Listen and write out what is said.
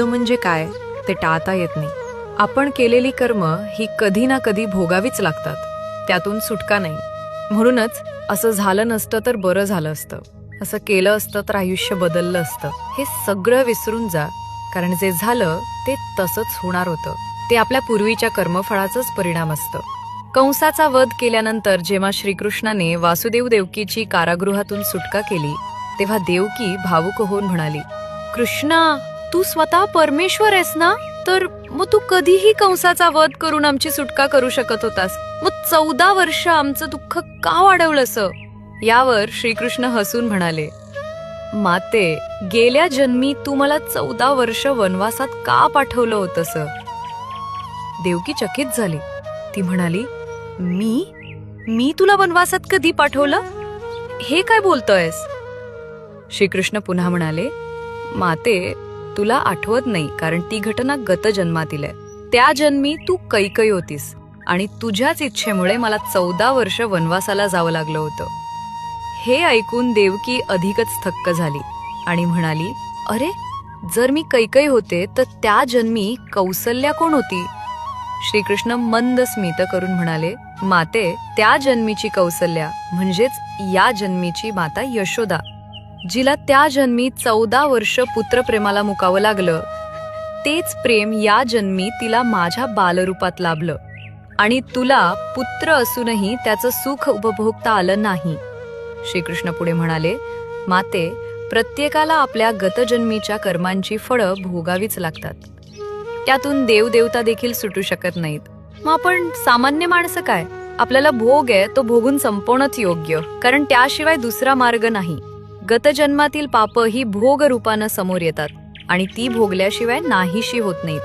म्हणजे काय ते टाळता येत नाही. आपण केलेली कर्म ही कधी ना कधी भोगावीच लागतात, त्यातून सुटका नाही. म्हणूनच असं झालं नसतं तर बरं झालं असतं, असं केलं असतं तर आयुष्य बदललं असतं, हे सगळं विसरून जा. कारण जे झालं ते तसंच होणार होतं. ते आपल्या पूर्वीच्या कर्मफळाचाच परिणाम असतं. कंसाचा वध केल्यानंतर जेव्हा श्रीकृष्णाने वासुदेव देवकीची कारागृहातून सुटका केली, तेव्हा देवकी भावुक होऊन म्हणाली, कृष्णा, तू स्वतः परमेश्वर आहेस ना, तर मग तू कधीही कंसाचा वध करून आमची सुटका करू शकत होतास. मग 14 वर्ष आमचं दुःख का वाढवलंस? यावर श्रीकृष्ण हसून म्हणाले, माते, गेल्या जन्मी तू मला 14 वर्ष वनवासात का पाठवलं होतंस? देवकी चकित झाली. ती म्हणाली, मी तुला वनवासात कधी पाठवलं? हे काय बोलतोयस? श्रीकृष्ण पुन्हा म्हणाले, माते, तुला आठवत नाही कारण ती घटना गत जन्मातील आहे. त्या जन्मी तू कैकई होतीस आणि तुझ्याच इच्छेमुळे मला 14 वर्ष वनवासाला जावं लागलं होतं. हे ऐकून देवकी अधिकच थक्क झाली आणि म्हणाली, अरे, जर मी कैकई होते तर त्या जन्मी कौसल्या कोण होती? श्रीकृष्ण मंद स्मित करून म्हणाले, माते, त्या जन्मीची कौसल्या म्हणजेच या जन्मीची माता यशोदा, जिला त्या जन्मी 14 वर्ष पुत्रप्रेमाला मुकावं लागलं. तेच प्रेम या जन्मी तिला माझ्या बालरूपात लाभलं आणि तुला पुत्र असूनही त्याचं सुख उपभोगता आलं नाही. श्रीकृष्ण पुढे म्हणाले, माते, प्रत्येकाला आपल्या गतजन्मीच्या कर्मांची फळं भोगावीच लागतात. त्यातून देवदेवता देखील सुटू शकत नाहीत. मग आपण सामान्य माणसं काय? आपल्याला भोग आहे तो भोगून संपवणंच योग्य, कारण त्याशिवाय दुसरा मार्ग नाही. गतजन्मातील पाप ही भोग रूपानं समोर येतात आणि ती भोगल्याशिवाय नाहीशी होत नाहीत.